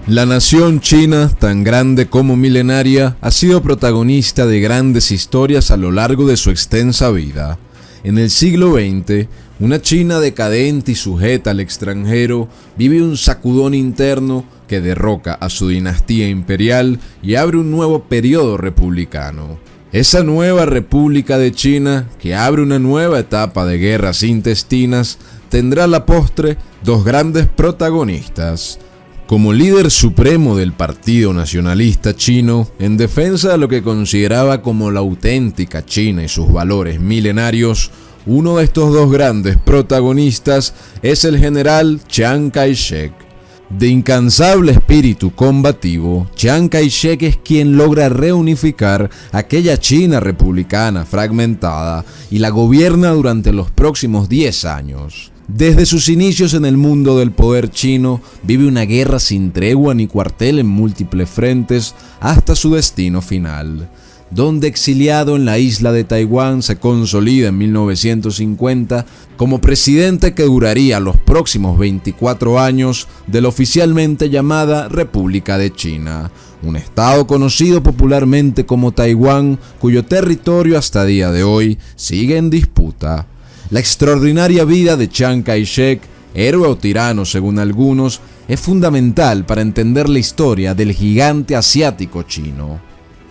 La nación china, tan grande como milenaria, ha sido protagonista de grandes historias a lo largo de su extensa vida. En el siglo XX, una China decadente y sujeta al extranjero vive un sacudón interno que derroca a su dinastía imperial y abre un nuevo periodo republicano. Esa nueva República de China, que abre una nueva etapa de guerras intestinas, tendrá a la postre dos grandes protagonistas. Como líder supremo del Partido Nacionalista Chino, en defensa de lo que consideraba como la auténtica China y sus valores milenarios, uno de estos dos grandes protagonistas es el general Chiang Kai-shek. De incansable espíritu combativo, Chiang Kai-shek es quien logra reunificar aquella China republicana fragmentada y la gobierna durante los próximos 10 años. Desde sus inicios en el mundo del poder chino, vive una guerra sin tregua ni cuartel en múltiples frentes hasta su destino final, donde exiliado en la isla de Taiwán se consolida en 1950 como presidente que duraría los próximos 24 años de la oficialmente llamada República de China, un estado conocido popularmente como Taiwán, cuyo territorio hasta día de hoy sigue en disputa. La extraordinaria vida de Chiang Kai-shek, héroe o tirano según algunos, es fundamental para entender la historia del gigante asiático chino.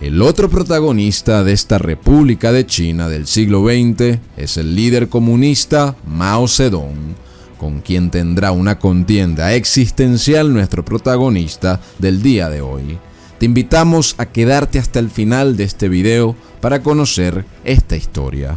El otro protagonista de esta República de China del siglo XX es el líder comunista Mao Zedong, con quien tendrá una contienda existencial nuestro protagonista del día de hoy. Te invitamos a quedarte hasta el final de este video para conocer esta historia.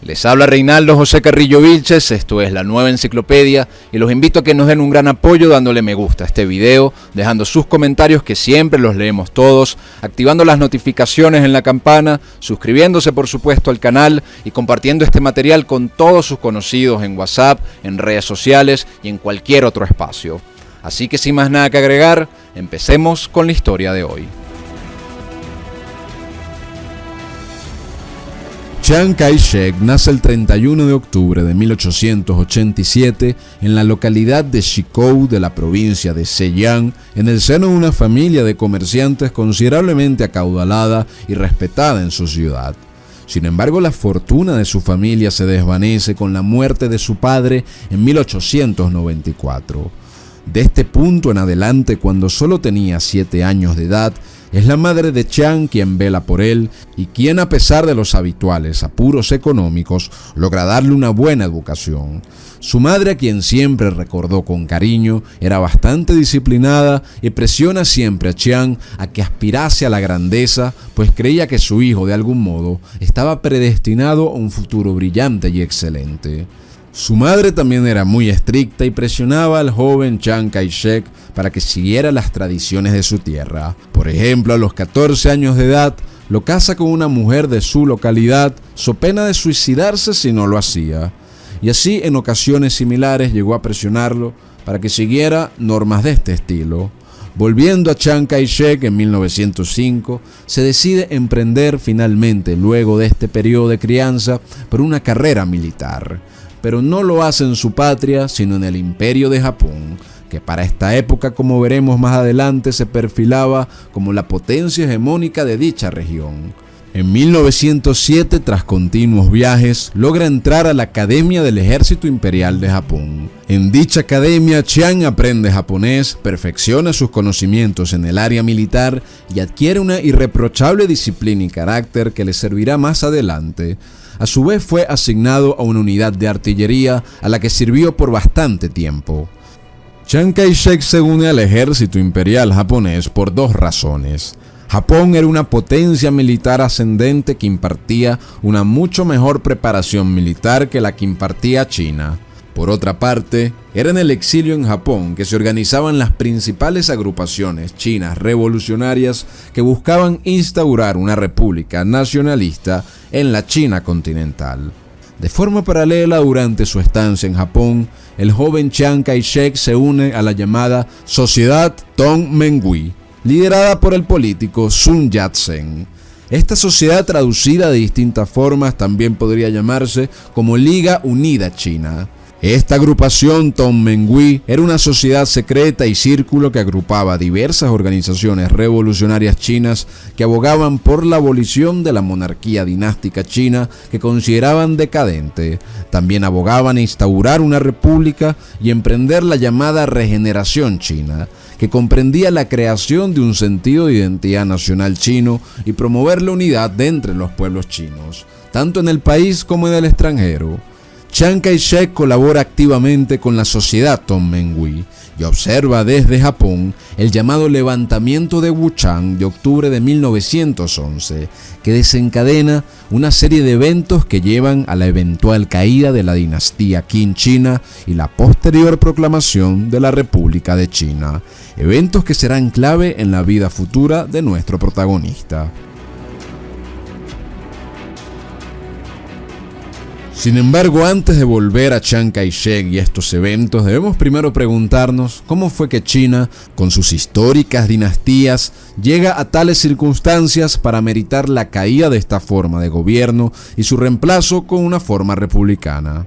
Les habla Reinaldo José Carrillo Vilches, esto es La Nueva Enciclopedia y los invito a que nos den un gran apoyo dándole me gusta a este video, dejando sus comentarios que siempre los leemos todos, activando las notificaciones en la campana, suscribiéndose por supuesto al canal y compartiendo este material con todos sus conocidos en WhatsApp, en redes sociales y en cualquier otro espacio. Así que sin más nada que agregar, empecemos con la historia de hoy. Chiang Kai-shek nace el 31 de octubre de 1887 en la localidad de Xikou de la provincia de Zhejiang, en el seno de una familia de comerciantes considerablemente acaudalada y respetada en su ciudad. Sin embargo, la fortuna de su familia se desvanece con la muerte de su padre en 1894. De este punto en adelante, cuando solo tenía 7 años de edad, es la madre de Chiang quien vela por él y quien, a pesar de los habituales apuros económicos, logra darle una buena educación. Su madre, a quien siempre recordó con cariño, era bastante disciplinada y presiona siempre a Chiang a que aspirase a la grandeza, pues creía que su hijo, de algún modo, estaba predestinado a un futuro brillante y excelente. Su madre también era muy estricta y presionaba al joven Chiang Kai-shek para que siguiera las tradiciones de su tierra. Por ejemplo, a los 14 años de edad, lo casa con una mujer de su localidad, so pena de suicidarse si no lo hacía. Y así, en ocasiones similares, llegó a presionarlo para que siguiera normas de este estilo. Volviendo a Chiang Kai-shek en 1905, se decide emprender finalmente, luego de este periodo de crianza, por una carrera militar. Pero no lo hace en su patria, sino en el Imperio de Japón, que para esta época, como veremos más adelante, se perfilaba como la potencia hegemónica de dicha región. En 1907, tras continuos viajes, logra entrar a la Academia del Ejército Imperial de Japón. En dicha academia, Chiang aprende japonés, perfecciona sus conocimientos en el área militar y adquiere una irreprochable disciplina y carácter que le servirá más adelante. A su vez fue asignado a una unidad de artillería a la que sirvió por bastante tiempo. Chiang Kai-shek se une al ejército imperial japonés por dos razones. Japón era una potencia militar ascendente que impartía una mucho mejor preparación militar que la que impartía China. Por otra parte, era en el exilio en Japón que se organizaban las principales agrupaciones chinas revolucionarias que buscaban instaurar una república nacionalista en la China continental. De forma paralela, durante su estancia en Japón, el joven Chiang Kai-shek se une a la llamada Sociedad Tongmenghui, liderada por el político Sun Yat-sen. Esta sociedad, traducida de distintas formas, también podría llamarse como Liga Unida China. Esta agrupación Tongmenghui era una sociedad secreta y círculo que agrupaba diversas organizaciones revolucionarias chinas que abogaban por la abolición de la monarquía dinástica china que consideraban decadente. También abogaban a instaurar una república y emprender la llamada regeneración china, que comprendía la creación de un sentido de identidad nacional chino y promover la unidad de entre los pueblos chinos, tanto en el país como en el extranjero. Chiang Kai-shek colabora activamente con la sociedad Tongmenghui y observa desde Japón el llamado levantamiento de Wuchang de octubre de 1911, que desencadena una serie de eventos que llevan a la eventual caída de la dinastía Qing china y la posterior proclamación de la República de China, eventos que serán clave en la vida futura de nuestro protagonista. Sin embargo, antes de volver a Chiang Kai-shek y estos eventos, debemos primero preguntarnos cómo fue que China, con sus históricas dinastías, llega a tales circunstancias para meritar la caída de esta forma de gobierno y su reemplazo con una forma republicana.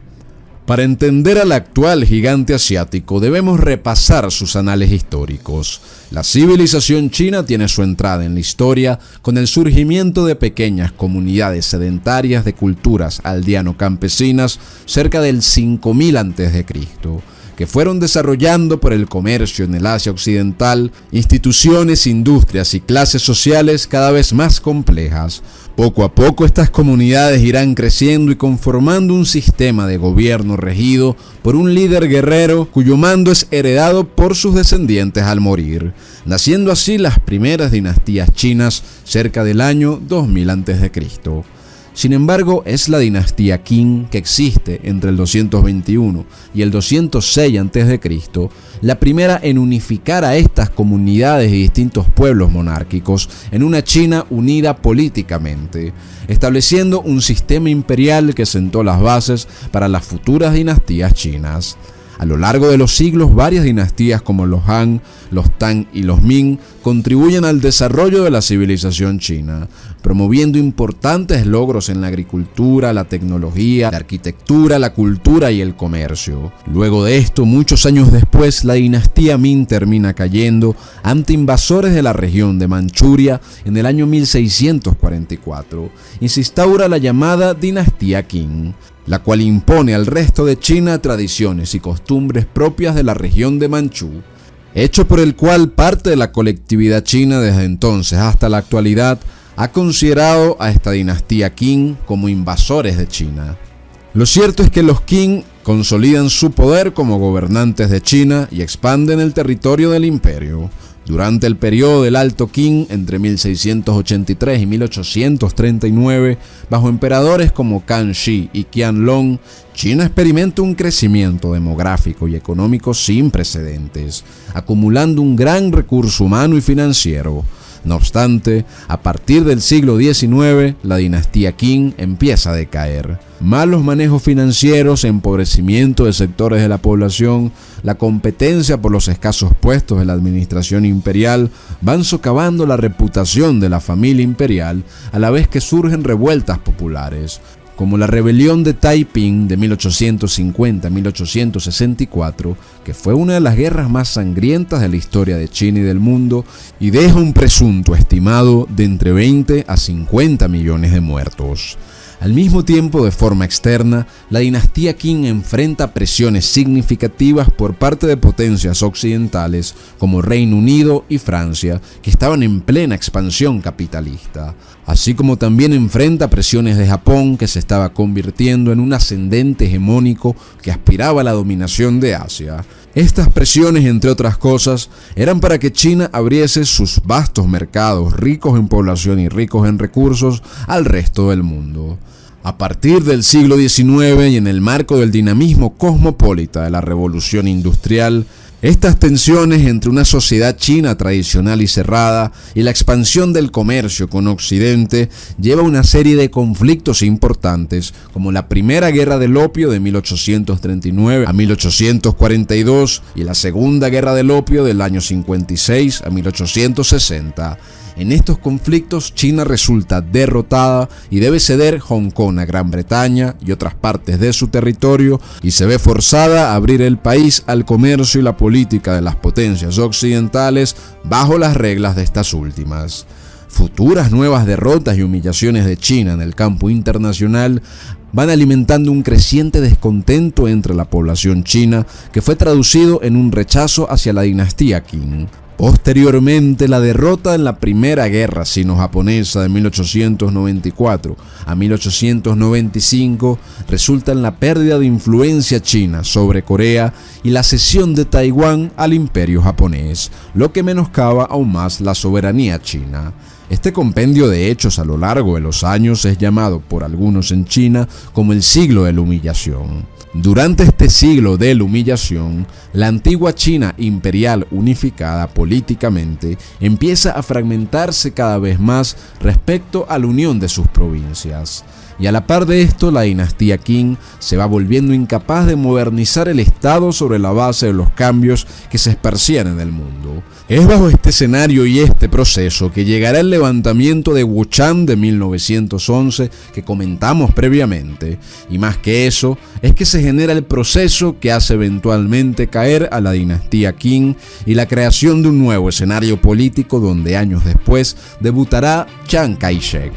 Para entender al actual gigante asiático debemos repasar sus anales históricos. La civilización china tiene su entrada en la historia con el surgimiento de pequeñas comunidades sedentarias de culturas aldeano-campesinas cerca del 5000 a.C., que fueron desarrollando por el comercio en el Asia Occidental instituciones, industrias y clases sociales cada vez más complejas. Poco a poco estas comunidades irán creciendo y conformando un sistema de gobierno regido por un líder guerrero cuyo mando es heredado por sus descendientes al morir, naciendo así las primeras dinastías chinas cerca del año 2000 a.C. Sin embargo, es la dinastía Qing, que existe entre el 221 y el 206 a.C., la primera en unificar a estas comunidades y distintos pueblos monárquicos en una China unida políticamente, estableciendo un sistema imperial que sentó las bases para las futuras dinastías chinas. A lo largo de los siglos, varias dinastías como los Han, los Tang y los Ming contribuyen al desarrollo de la civilización china, promoviendo importantes logros en la agricultura, la tecnología, la arquitectura, la cultura y el comercio. Luego de esto, muchos años después, la dinastía Ming termina cayendo ante invasores de la región de Manchuria en el año 1644 y se instaura la llamada dinastía Qing, la cual impone al resto de China tradiciones y costumbres propias de la región de Manchú, hecho por el cual parte de la colectividad china desde entonces hasta la actualidad ha considerado a esta dinastía Qing como invasores de China. Lo cierto es que los Qing consolidan su poder como gobernantes de China y expanden el territorio del imperio. Durante el periodo del Alto Qing, entre 1683 y 1839, bajo emperadores como Kangxi y Qianlong, China experimenta un crecimiento demográfico y económico sin precedentes, acumulando un gran recurso humano y financiero. No obstante, a partir del siglo XIX, la dinastía Qing empieza a decaer. Malos manejos financieros, empobrecimiento de sectores de la población, la competencia por los escasos puestos de la administración imperial van socavando la reputación de la familia imperial a la vez que surgen revueltas populares, como la rebelión de Taiping de 1850 a 1864, que fue una de las guerras más sangrientas de la historia de China y del mundo y deja un presunto estimado de entre 20 a 50 millones de muertos. Al mismo tiempo, de forma externa, la dinastía Qing enfrenta presiones significativas por parte de potencias occidentales como Reino Unido y Francia, que estaban en plena expansión capitalista, así como también enfrenta presiones de Japón, que se estaba convirtiendo en un ascendente hegemónico que aspiraba a la dominación de Asia. Estas presiones, entre otras cosas, eran para que China abriese sus vastos mercados, ricos en población y ricos en recursos, al resto del mundo. A partir del siglo XIX y en el marco del dinamismo cosmopolita de la revolución industrial, estas tensiones entre una sociedad china tradicional y cerrada y la expansión del comercio con Occidente lleva a una serie de conflictos importantes, como la Primera Guerra del Opio de 1839 a 1842 y la Segunda Guerra del Opio del año 56 a 1860. En estos conflictos, China resulta derrotada y debe ceder Hong Kong a Gran Bretaña y otras partes de su territorio, y se ve forzada a abrir el país al comercio y la política de las potencias occidentales bajo las reglas de estas últimas. Futuras nuevas derrotas y humillaciones de China en el campo internacional van alimentando un creciente descontento entre la población china, que fue traducido en un rechazo hacia la dinastía Qing. Posteriormente, la derrota en la Primera Guerra Sino-Japonesa de 1894 a 1895 resulta en la pérdida de influencia china sobre Corea y la cesión de Taiwán al Imperio japonés, lo que menoscaba aún más la soberanía china. Este compendio de hechos a lo largo de los años es llamado por algunos en China como el siglo de la humillación. Durante este siglo de la humillación, la antigua China imperial unificada políticamente empieza a fragmentarse cada vez más respecto a la unión de sus provincias. Y a la par de esto, la dinastía Qing se va volviendo incapaz de modernizar el Estado sobre la base de los cambios que se esparcían en el mundo. Es bajo este escenario y este proceso que llegará el levantamiento de Wuchang de 1911 que comentamos previamente, y más que eso, es que se genera el proceso que hace eventualmente caer a la dinastía Qing y la creación de un nuevo escenario político donde años después debutará Chiang Kai-shek.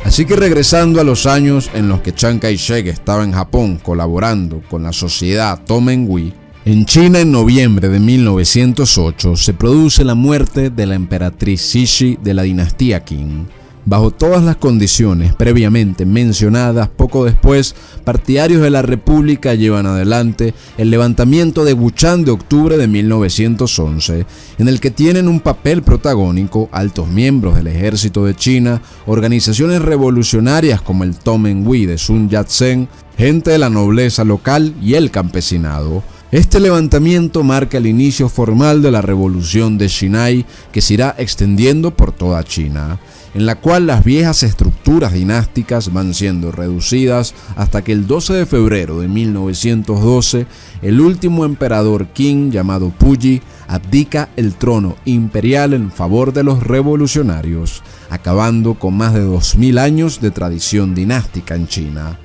Así que regresando a los años en los que Chiang Kai-shek estaba en Japón colaborando con la sociedad Tomenhui, en China en noviembre de 1908 se produce la muerte de la emperatriz Cixi de la dinastía Qing. Bajo todas las condiciones previamente mencionadas, poco después, partidarios de la República llevan adelante el levantamiento de Wuchang de octubre de 1911, en el que tienen un papel protagónico altos miembros del ejército de China, organizaciones revolucionarias como el Tomenhui de Sun Yat-sen, gente de la nobleza local y el campesinado. Este levantamiento marca el inicio formal de la revolución de Xinhai, que se irá extendiendo por toda China, en la cual las viejas estructuras dinásticas van siendo reducidas hasta que el 12 de febrero de 1912, el último emperador Qing, llamado Puyi, abdica el trono imperial en favor de los revolucionarios, acabando con más de 2000 años de tradición dinástica en China.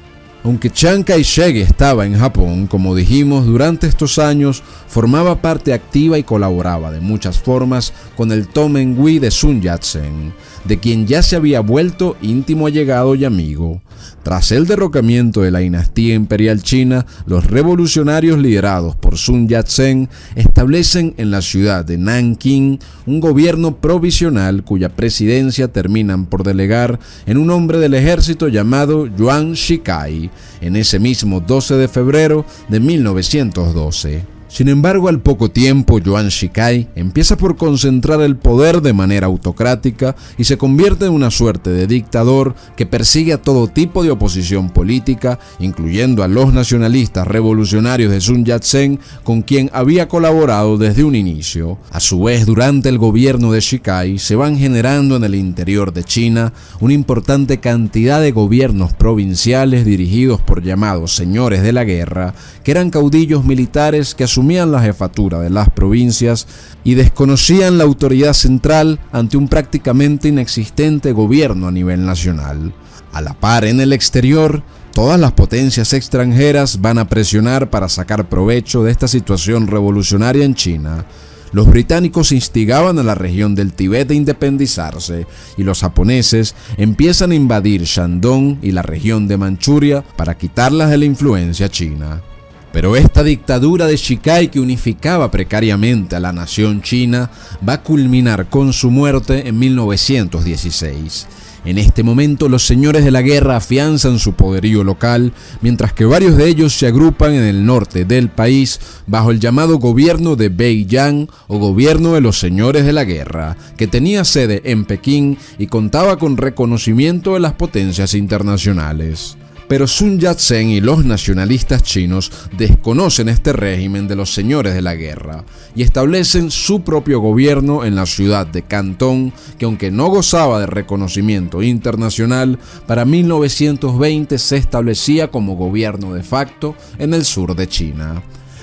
Aunque Chiang Kai-shek estaba en Japón, como dijimos, durante estos años formaba parte activa y colaboraba de muchas formas con el Tomenhui de Sun Yat-sen, de quien ya se había vuelto íntimo allegado y amigo. Tras el derrocamiento de la dinastía imperial china, los revolucionarios liderados por Sun Yat-sen establecen en la ciudad de Nanking un gobierno provisional cuya presidencia terminan por delegar en un hombre del ejército llamado Yuan Shikai, en ese mismo 12 de febrero de 1912. Sin embargo, al poco tiempo, Yuan Shikai empieza por concentrar el poder de manera autocrática y se convierte en una suerte de dictador que persigue a todo tipo de oposición política, incluyendo a los nacionalistas revolucionarios de Sun Yat-sen, con quien había colaborado desde un inicio. A su vez, durante el gobierno de Shikai, se van generando en el interior de China una importante cantidad de gobiernos provinciales dirigidos por llamados señores de la guerra, que eran caudillos militares que asumían la jefatura de las provincias y desconocían la autoridad central ante un prácticamente inexistente gobierno a nivel nacional. A la par, en el exterior, todas las potencias extranjeras van a presionar para sacar provecho de esta situación revolucionaria en China. Los británicos instigaban a la región del Tíbet a independizarse y los japoneses empiezan a invadir Shandong y la región de Manchuria para quitarlas de la influencia china. Pero esta dictadura de Shikai, que unificaba precariamente a la nación china, va a culminar con su muerte en 1916. En este momento, los señores de la guerra afianzan su poderío local, mientras que varios de ellos se agrupan en el norte del país bajo el llamado gobierno de Beiyang o gobierno de los señores de la guerra, que tenía sede en Pekín y contaba con reconocimiento de las potencias internacionales. Pero Sun Yat-sen y los nacionalistas chinos desconocen este régimen de los señores de la guerra y establecen su propio gobierno en la ciudad de Cantón, que aunque no gozaba de reconocimiento internacional, para 1920 se establecía como gobierno de facto en el sur de China.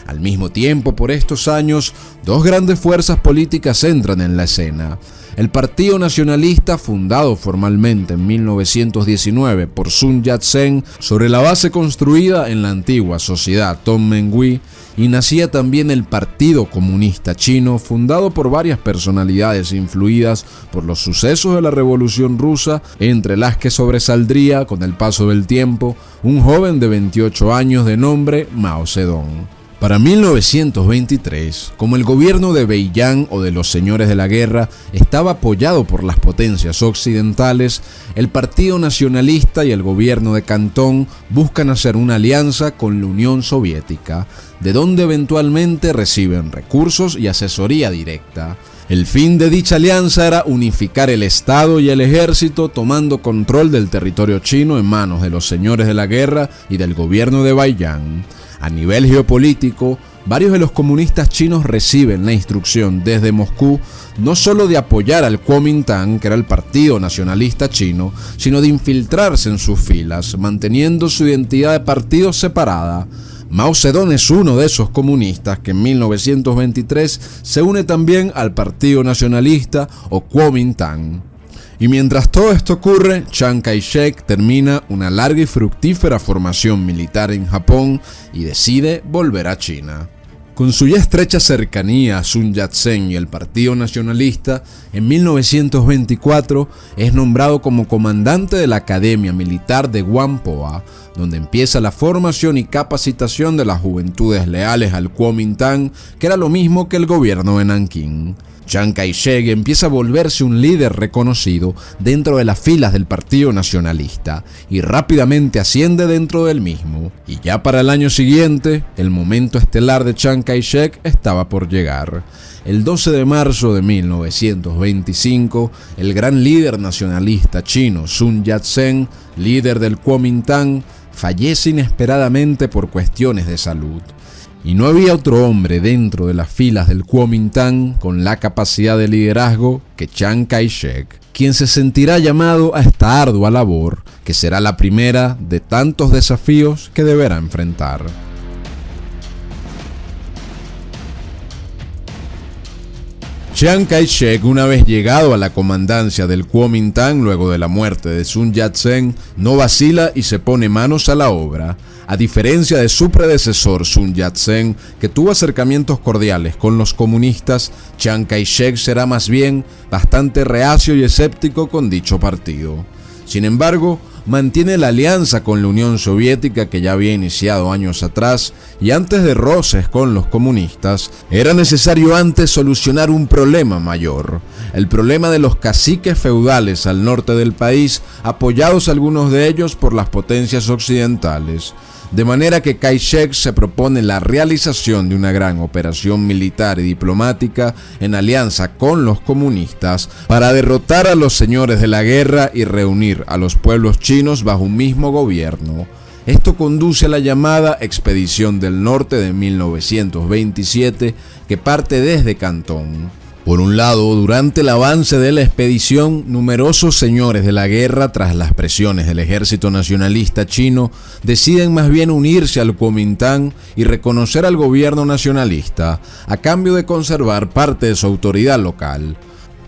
Al mismo tiempo, por estos años, dos grandes fuerzas políticas entran en la escena. El Partido Nacionalista, fundado formalmente en 1919 por Sun Yat-sen sobre la base construida en la antigua sociedad Tonmenwi, y nacía también el Partido Comunista Chino, fundado por varias personalidades influidas por los sucesos de la Revolución Rusa, entre las que sobresaldría, con el paso del tiempo, un joven de 28 años de nombre Mao Zedong. Para 1923, como el gobierno de Beiyang o de los señores de la guerra estaba apoyado por las potencias occidentales, el Partido Nacionalista y el gobierno de Cantón buscan hacer una alianza con la Unión Soviética, de donde eventualmente reciben recursos y asesoría directa. El fin de dicha alianza era unificar el Estado y el ejército, tomando control del territorio chino en manos de los señores de la guerra y del gobierno de Beiyang. A nivel geopolítico, varios de los comunistas chinos reciben la instrucción desde Moscú no solo de apoyar al Kuomintang, que era el Partido Nacionalista Chino, sino de infiltrarse en sus filas, manteniendo su identidad de partido separada. Mao Zedong es uno de esos comunistas que en 1923 se une también al Partido Nacionalista o Kuomintang. Y mientras todo esto ocurre, Chiang Kai-shek termina una larga y fructífera formación militar en Japón y decide volver a China. Con su ya estrecha cercanía a Sun Yat-sen y el Partido Nacionalista, en 1924 es nombrado como comandante de la Academia Militar de Whampoa, donde empieza la formación y capacitación de las juventudes leales al Kuomintang, que era lo mismo que el gobierno de Nankín. Chiang Kai-shek empieza a volverse un líder reconocido dentro de las filas del Partido Nacionalista y rápidamente asciende dentro del mismo. Y ya para el año siguiente, el momento estelar de Chiang Kai-shek estaba por llegar. El 12 de marzo de 1925, el gran líder nacionalista chino Sun Yat-sen, líder del Kuomintang, fallece inesperadamente por cuestiones de salud. Y no había otro hombre dentro de las filas del Kuomintang con la capacidad de liderazgo que Chiang Kai-shek, quien se sentirá llamado a esta ardua labor, que será la primera de tantos desafíos que deberá enfrentar. Chiang Kai-shek, una vez llegado a la comandancia del Kuomintang luego de la muerte de Sun Yat-sen, no vacila y se pone manos a la obra. A diferencia de su predecesor Sun Yat-sen, que tuvo acercamientos cordiales con los comunistas, Chiang Kai-shek será más bien bastante reacio y escéptico con dicho partido. Sin embargo, mantiene la alianza con la Unión Soviética que ya había iniciado años atrás, y antes de roces con los comunistas, era necesario antes solucionar un problema mayor, el problema de los caciques feudales al norte del país, apoyados algunos de ellos por las potencias occidentales. De manera que Kai-shek se propone la realización de una gran operación militar y diplomática en alianza con los comunistas para derrotar a los señores de la guerra y reunir a los pueblos chinos bajo un mismo gobierno. Esto conduce a la llamada Expedición del Norte de 1927, que parte desde Cantón. Por un lado, durante el avance de la expedición, numerosos señores de la guerra, tras las presiones del ejército nacionalista chino, deciden más bien unirse al Kuomintang y reconocer al gobierno nacionalista, a cambio de conservar parte de su autoridad local.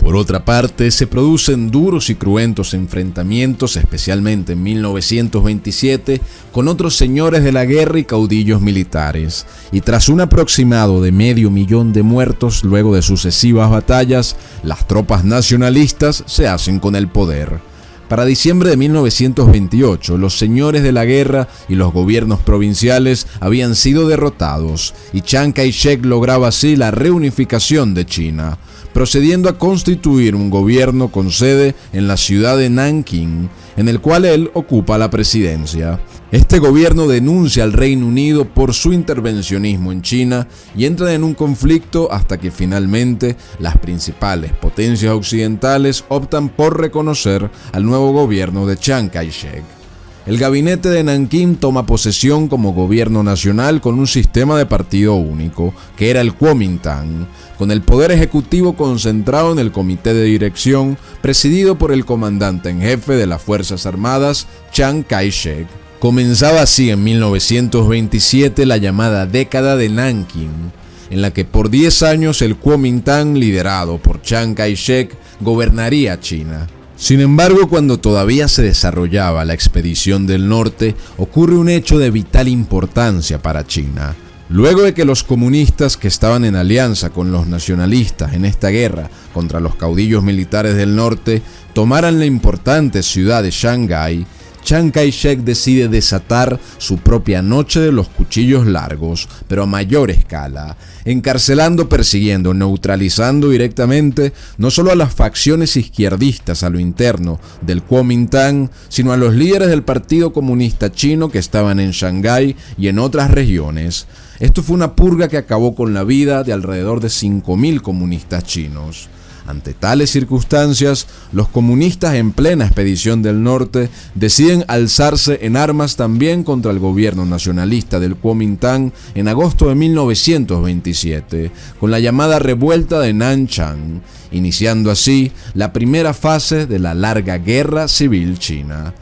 Por otra parte, se producen duros y cruentos enfrentamientos, especialmente en 1927, con otros señores de la guerra y caudillos militares, y tras un aproximado de 500.000 de muertos luego de sucesivas batallas, las tropas nacionalistas se hacen con el poder. Para diciembre de 1928, los señores de la guerra y los gobiernos provinciales habían sido derrotados, y Chiang Kai-shek lograba así la reunificación de China, procediendo a constituir un gobierno con sede en la ciudad de Nankín, en el cual él ocupa la presidencia. Este gobierno denuncia al Reino Unido por su intervencionismo en China y entra en un conflicto hasta que finalmente las principales potencias occidentales optan por reconocer al nuevo gobierno de Chiang Kai-shek. El gabinete de Nankín toma posesión como gobierno nacional con un sistema de partido único, que era el Kuomintang, con el poder ejecutivo concentrado en el comité de dirección, presidido por el comandante en jefe de las Fuerzas Armadas, Chiang Kai-shek. Comenzaba así en 1927 la llamada década de Nankín, en la que por 10 años el Kuomintang, liderado por Chiang Kai-shek, gobernaría China. Sin embargo, cuando todavía se desarrollaba la expedición del norte, ocurre un hecho de vital importancia para China. Luego de que los comunistas, que estaban en alianza con los nacionalistas en esta guerra contra los caudillos militares del norte, tomaran la importante ciudad de Shanghái, Chiang Kai-shek decide desatar su propia noche de los cuchillos largos, pero a mayor escala, encarcelando, persiguiendo, neutralizando directamente no solo a las facciones izquierdistas a lo interno del Kuomintang, sino a los líderes del Partido Comunista Chino que estaban en Shanghái y en otras regiones. Esto fue una purga que acabó con la vida de alrededor de 5.000 comunistas chinos. Ante tales circunstancias, los comunistas en plena expedición del norte deciden alzarse en armas también contra el gobierno nacionalista del Kuomintang en agosto de 1927, con la llamada revuelta de Nanchang, iniciando así la primera fase de la larga guerra civil china.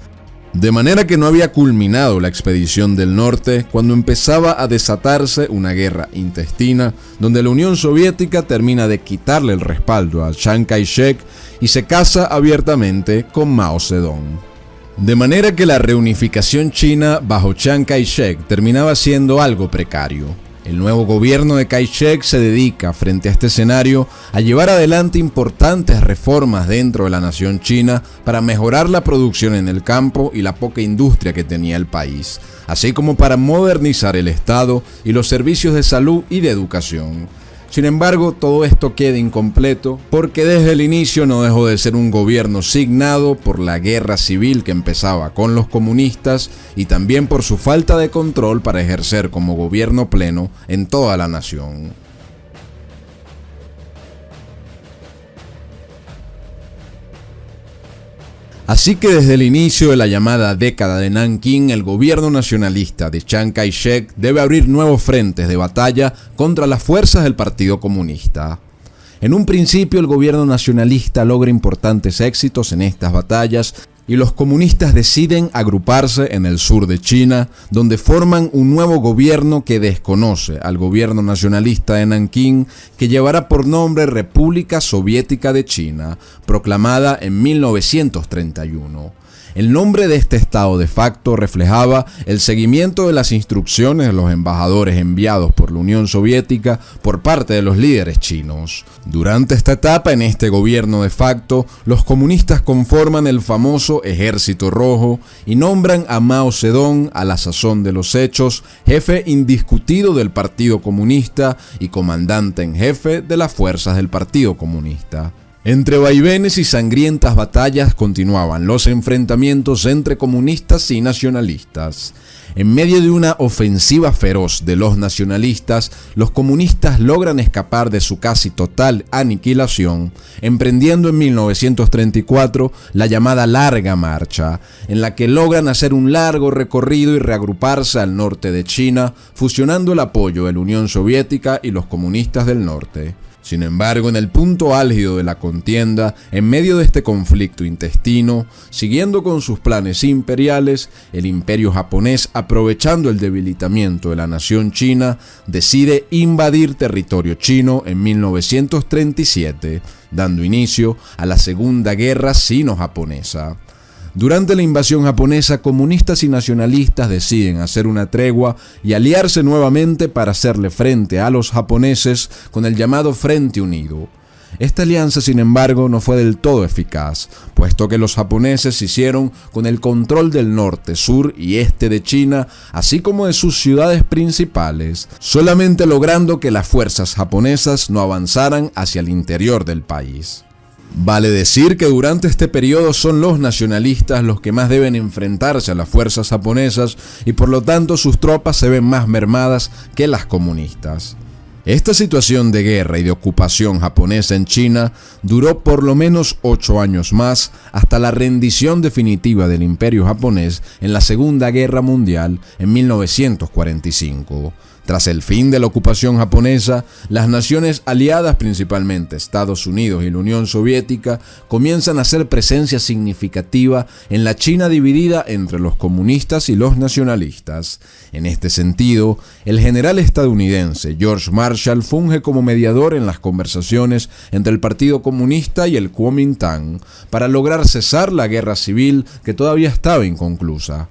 De manera que no había culminado la expedición del norte cuando empezaba a desatarse una guerra intestina donde la Unión Soviética termina de quitarle el respaldo a Chiang Kai-shek y se casa abiertamente con Mao Zedong. De manera que la reunificación china bajo Chiang Kai-shek terminaba siendo algo precario. El nuevo gobierno de Kai-shek se dedica, frente a este escenario, a llevar adelante importantes reformas dentro de la nación china para mejorar la producción en el campo y la poca industria que tenía el país, así como para modernizar el Estado y los servicios de salud y de educación. Sin embargo, todo esto queda incompleto porque desde el inicio no dejó de ser un gobierno signado por la guerra civil que empezaba con los comunistas y también por su falta de control para ejercer como gobierno pleno en toda la nación. Así que desde el inicio de la llamada década de Nankín, el gobierno nacionalista de Chiang Kai-shek debe abrir nuevos frentes de batalla contra las fuerzas del Partido Comunista. En un principio, el gobierno nacionalista logra importantes éxitos en estas batallas y los comunistas deciden agruparse en el sur de China, donde forman un nuevo gobierno que desconoce al gobierno nacionalista de Nankín, que llevará por nombre República Soviética de China, proclamada en 1931. El nombre de este estado de facto reflejaba el seguimiento de las instrucciones de los embajadores enviados por la Unión Soviética por parte de los líderes chinos. Durante esta etapa, en este gobierno de facto, los comunistas conforman el famoso Ejército Rojo y nombran a Mao Zedong, a la sazón de los hechos, jefe indiscutido del Partido Comunista y comandante en jefe de las fuerzas del Partido Comunista. Entre vaivenes y sangrientas batallas continuaban los enfrentamientos entre comunistas y nacionalistas. En medio de una ofensiva feroz de los nacionalistas, los comunistas logran escapar de su casi total aniquilación, emprendiendo en 1934 la llamada Larga Marcha, en la que logran hacer un largo recorrido y reagruparse al norte de China, fusionando el apoyo de la Unión Soviética y los comunistas del norte. Sin embargo, en el punto álgido de la contienda, en medio de este conflicto intestino, siguiendo con sus planes imperiales, el imperio japonés, aprovechando el debilitamiento de la nación china, decide invadir territorio chino en 1937, dando inicio a la Segunda Guerra Sino-Japonesa. Durante la invasión japonesa, comunistas y nacionalistas deciden hacer una tregua y aliarse nuevamente para hacerle frente a los japoneses con el llamado Frente Unido. Esta alianza, sin embargo, no fue del todo eficaz, puesto que los japoneses se hicieron con el control del norte, sur y este de China, así como de sus ciudades principales, solamente logrando que las fuerzas japonesas no avanzaran hacia el interior del país. Vale decir que durante este periodo son los nacionalistas los que más deben enfrentarse a las fuerzas japonesas y por lo tanto sus tropas se ven más mermadas que las comunistas. Esta situación de guerra y de ocupación japonesa en China duró por lo menos 8 años más hasta la rendición definitiva del Imperio japonés en la Segunda Guerra Mundial en 1945. Tras el fin de la ocupación japonesa, las naciones aliadas, principalmente Estados Unidos y la Unión Soviética, comienzan a hacer presencia significativa en la China dividida entre los comunistas y los nacionalistas. En este sentido, el general estadounidense George Marshall funge como mediador en las conversaciones entre el Partido Comunista y el Kuomintang para lograr cesar la guerra civil que todavía estaba inconclusa.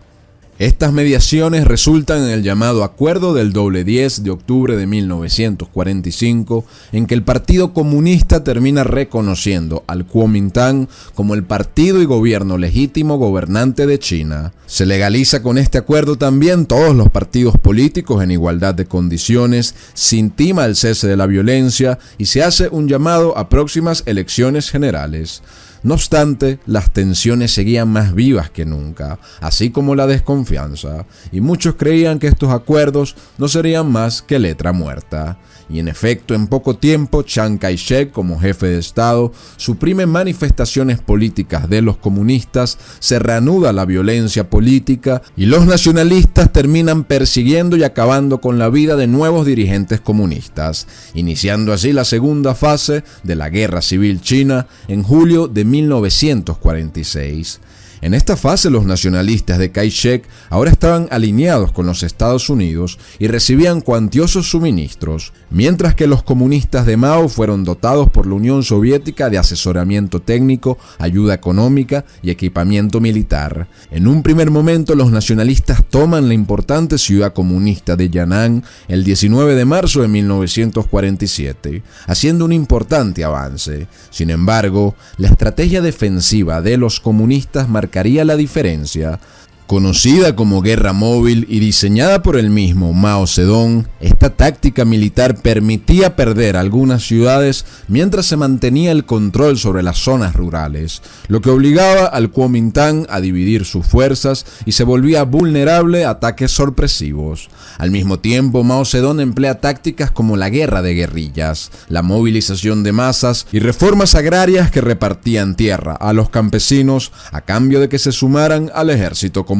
Estas mediaciones resultan en el llamado Acuerdo del Doble 10 de octubre de 1945, en que el Partido Comunista termina reconociendo al Kuomintang como el partido y gobierno legítimo gobernante de China. Se legaliza con este acuerdo también todos los partidos políticos en igualdad de condiciones, se intima el cese de la violencia y se hace un llamado a próximas elecciones generales. No obstante, las tensiones seguían más vivas que nunca, así como la desconfianza, y muchos creían que estos acuerdos no serían más que letra muerta. Y en efecto, en poco tiempo, Chiang Kai-shek, como jefe de Estado, suprime manifestaciones políticas de los comunistas, se reanuda la violencia política y los nacionalistas terminan persiguiendo y acabando con la vida de nuevos dirigentes comunistas, iniciando así la segunda fase de la Guerra Civil China en julio de 1946. En esta fase los nacionalistas de Kai-shek ahora estaban alineados con los Estados Unidos y recibían cuantiosos suministros, mientras que los comunistas de Mao fueron dotados por la Unión Soviética de asesoramiento técnico, ayuda económica y equipamiento militar. En un primer momento los nacionalistas toman la importante ciudad comunista de Yan'an el 19 de marzo de 1947, haciendo un importante avance. Sin embargo, la estrategia defensiva de los comunistas marcaría la diferencia. Conocida como Guerra Móvil y diseñada por el mismo Mao Zedong, esta táctica militar permitía perder algunas ciudades mientras se mantenía el control sobre las zonas rurales, lo que obligaba al Kuomintang a dividir sus fuerzas y se volvía vulnerable a ataques sorpresivos. Al mismo tiempo, Mao Zedong emplea tácticas como la guerra de guerrillas, la movilización de masas y reformas agrarias que repartían tierra a los campesinos a cambio de que se sumaran al ejército comunista.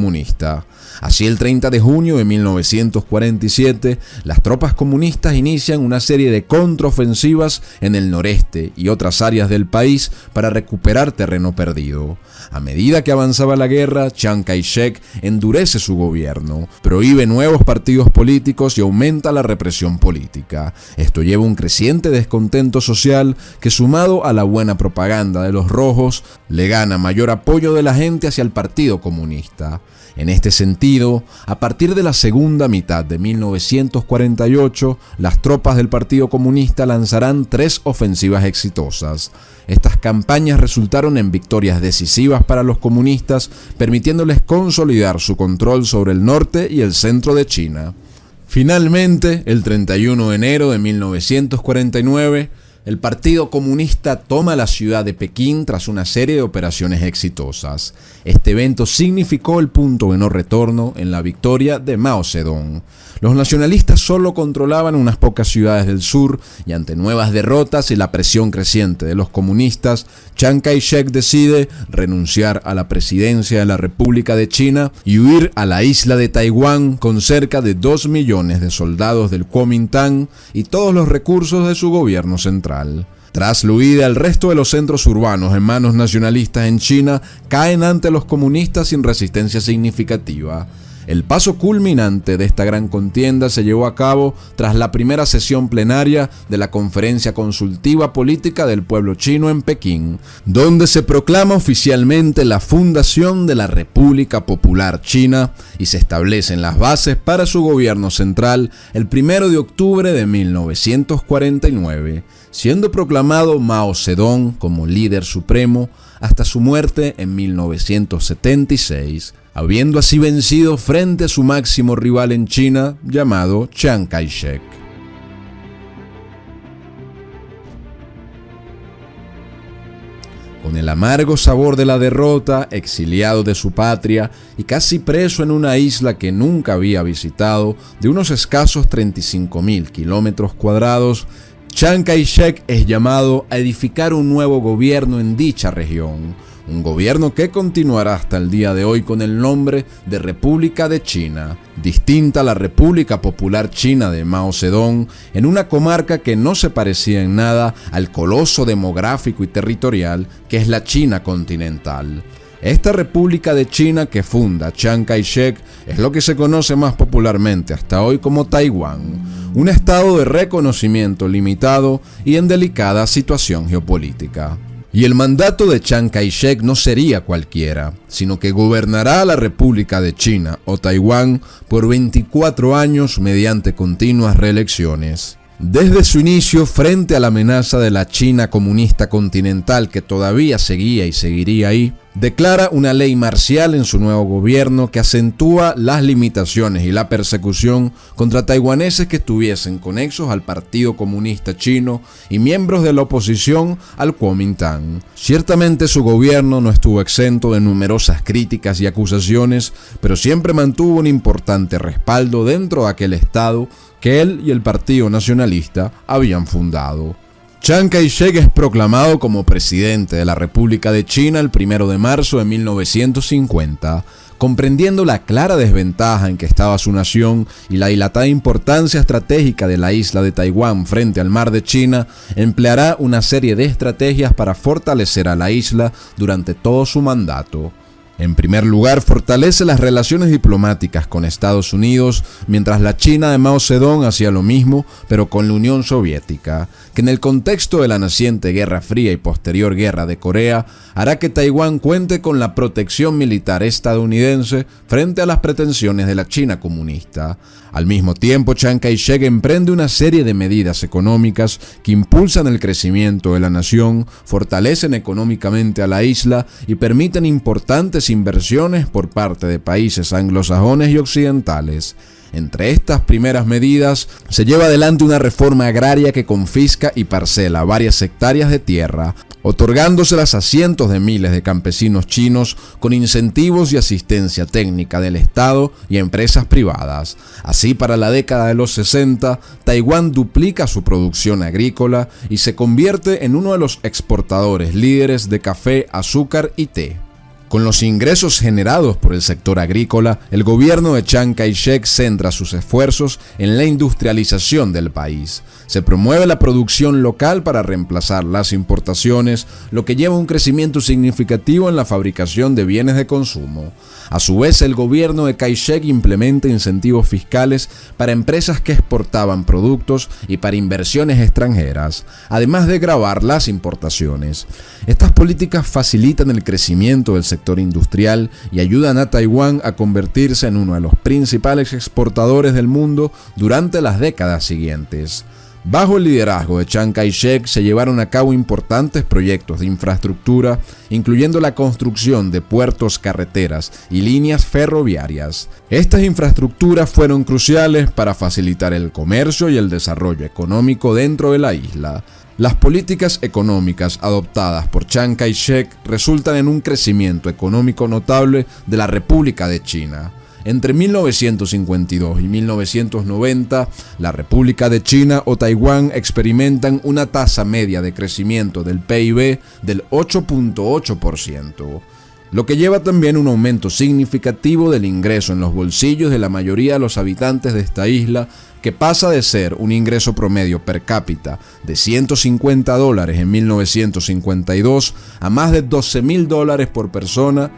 Así, el 30 de junio de 1947, las tropas comunistas inician una serie de contraofensivas en el noreste y otras áreas del país para recuperar terreno perdido. A medida que avanzaba la guerra, Chiang Kai-shek endurece su gobierno, prohíbe nuevos partidos políticos y aumenta la represión política. Esto lleva a un creciente descontento social que, sumado a la buena propaganda de los rojos, le gana mayor apoyo de la gente hacia el Partido Comunista. En este sentido, a partir de la segunda mitad de 1948, las tropas del Partido Comunista lanzarán 3 ofensivas exitosas. Estas campañas resultaron en victorias decisivas para los comunistas, permitiéndoles consolidar su control sobre el norte y el centro de China. Finalmente, el 31 de enero de 1949, el Partido Comunista toma la ciudad de Pekín tras una serie de operaciones exitosas. Este evento significó el punto de no retorno en la victoria de Mao Zedong. Los nacionalistas solo controlaban unas pocas ciudades del sur y ante nuevas derrotas y la presión creciente de los comunistas, Chiang Kai-shek decide renunciar a la presidencia de la República de China y huir a la isla de Taiwán con cerca de 2 millones de soldados del Kuomintang y todos los recursos de su gobierno central. Tras la huida, el resto de los centros urbanos en manos nacionalistas en China caen ante los comunistas sin resistencia significativa. El paso culminante de esta gran contienda se llevó a cabo tras la primera sesión plenaria de la Conferencia Consultiva Política del Pueblo Chino en Pekín, donde se proclama oficialmente la fundación de la República Popular China y se establecen las bases para su gobierno central el 1 de octubre de 1949, siendo proclamado Mao Zedong como líder supremo hasta su muerte en 1976, habiendo así vencido frente a su máximo rival en China, llamado Chiang Kai-shek. Con el amargo sabor de la derrota, exiliado de su patria y casi preso en una isla que nunca había visitado, de unos escasos 35.000 kilómetros cuadrados, Chiang Kai-shek es llamado a edificar un nuevo gobierno en dicha región, un gobierno que continuará hasta el día de hoy con el nombre de República de China, distinta a la República Popular China de Mao Zedong, en una comarca que no se parecía en nada al coloso demográfico y territorial que es la China continental. Esta República de China que funda Chiang Kai-shek es lo que se conoce más popularmente hasta hoy como Taiwán, un estado de reconocimiento limitado y en delicada situación geopolítica. Y el mandato de Chiang Kai-shek no sería cualquiera, sino que gobernará a la República de China o Taiwán por 24 años mediante continuas reelecciones. Desde su inicio, frente a la amenaza de la China comunista continental que todavía seguía y seguiría ahí, declara una ley marcial en su nuevo gobierno que acentúa las limitaciones y la persecución contra taiwaneses que estuviesen conexos al Partido Comunista Chino y miembros de la oposición al Kuomintang. Ciertamente su gobierno no estuvo exento de numerosas críticas y acusaciones, pero siempre mantuvo un importante respaldo dentro de aquel estado que él y el Partido Nacionalista habían fundado. Chiang Kai-shek es proclamado como presidente de la República de China el 1 de marzo de 1950, comprendiendo la clara desventaja en que estaba su nación y la dilatada importancia estratégica de la isla de Taiwán frente al mar de China, empleará una serie de estrategias para fortalecer a la isla durante todo su mandato. En primer lugar, fortalece las relaciones diplomáticas con Estados Unidos, mientras la China de Mao Zedong hacía lo mismo, pero con la Unión Soviética, que en el contexto de la naciente Guerra Fría y posterior Guerra de Corea, hará que Taiwán cuente con la protección militar estadounidense frente a las pretensiones de la China comunista. Al mismo tiempo, Chiang Kai-shek emprende una serie de medidas económicas que impulsan el crecimiento de la nación, fortalecen económicamente a la isla y permiten importantes inversiones por parte de países anglosajones y occidentales. Entre estas primeras medidas, se lleva adelante una reforma agraria que confisca y parcela varias hectáreas de tierra, otorgándoselas a cientos de miles de campesinos chinos con incentivos y asistencia técnica del Estado y empresas privadas. Así, para la década de los 60, Taiwán duplica su producción agrícola y se convierte en uno de los exportadores líderes de café, azúcar y té. Con los ingresos generados por el sector agrícola, el gobierno de Chiang Kai-shek centra sus esfuerzos en la industrialización del país. Se promueve la producción local para reemplazar las importaciones, lo que lleva a un crecimiento significativo en la fabricación de bienes de consumo. A su vez, el gobierno de Kai-shek implementa incentivos fiscales para empresas que exportaban productos y para inversiones extranjeras, además de gravar las importaciones. Estas políticas facilitan el crecimiento del sector industrial y ayudan a Taiwán a convertirse en uno de los principales exportadores del mundo durante las décadas siguientes. Bajo el liderazgo de Chiang Kai-shek se llevaron a cabo importantes proyectos de infraestructura, incluyendo la construcción de puertos, carreteras y líneas ferroviarias. Estas infraestructuras fueron cruciales para facilitar el comercio y el desarrollo económico dentro de la isla. Las políticas económicas adoptadas por Chiang Kai-shek resultan en un crecimiento económico notable de la República de China. Entre 1952 y 1990, la República de China o Taiwán experimentan una tasa media de crecimiento del PIB del 8.8%, lo que lleva también un aumento significativo del ingreso en los bolsillos de la mayoría de los habitantes de esta isla, que pasa de ser un ingreso promedio per cápita de $150 en 1952 a más de $12,000 por persona.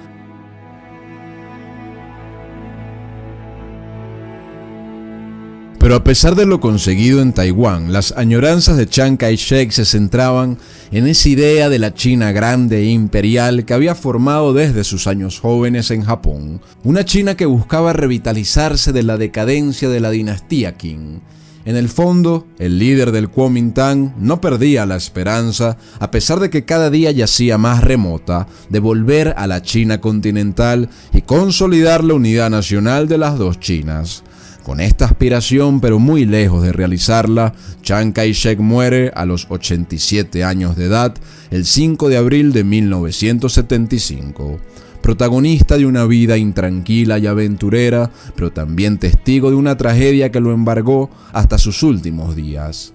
Pero a pesar de lo conseguido en Taiwán, las añoranzas de Chiang Kai-shek se centraban en esa idea de la China grande e imperial que había formado desde sus años jóvenes en Japón, una China que buscaba revitalizarse de la decadencia de la dinastía Qing. En el fondo, el líder del Kuomintang no perdía la esperanza, a pesar de que cada día yacía más remota, de volver a la China continental y consolidar la unidad nacional de las dos Chinas. Con esta aspiración, pero muy lejos de realizarla, Chiang Kai-shek muere a los 87 años de edad el 5 de abril de 1975. Protagonista de una vida intranquila y aventurera, pero también testigo de una tragedia que lo embargó hasta sus últimos días.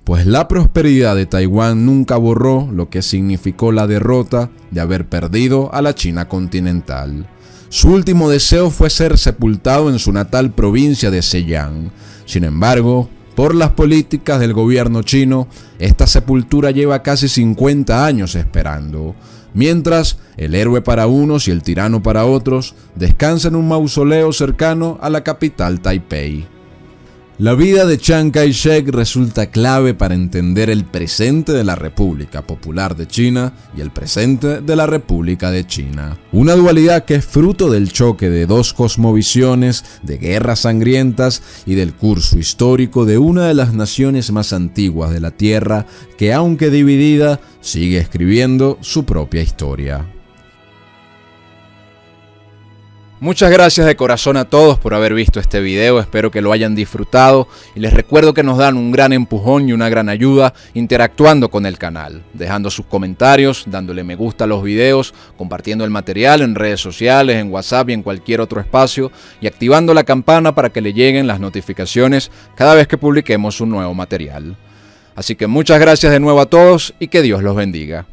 pues la prosperidad de Taiwán nunca borró lo que significó la derrota de haber perdido a la China continental. Su último deseo fue ser sepultado en su natal provincia de Zhejiang. Sin embargo, por las políticas del gobierno chino, esta sepultura lleva casi 50 años esperando, mientras el héroe para unos y el tirano para otros descansa en un mausoleo cercano a la capital Taipei. La vida de Chiang Kai-shek resulta clave para entender el presente de la República Popular de China y el presente de la República de China. Una dualidad que es fruto del choque de dos cosmovisiones, de guerras sangrientas y del curso histórico de una de las naciones más antiguas de la Tierra que, aunque dividida, sigue escribiendo su propia historia. Muchas gracias de corazón a todos por haber visto este video, espero que lo hayan disfrutado y les recuerdo que nos dan un gran empujón y una gran ayuda interactuando con el canal, dejando sus comentarios, dándole me gusta a los videos, compartiendo el material en redes sociales, en WhatsApp y en cualquier otro espacio y activando la campana para que le lleguen las notificaciones cada vez que publiquemos un nuevo material. Así que muchas gracias de nuevo a todos y que Dios los bendiga.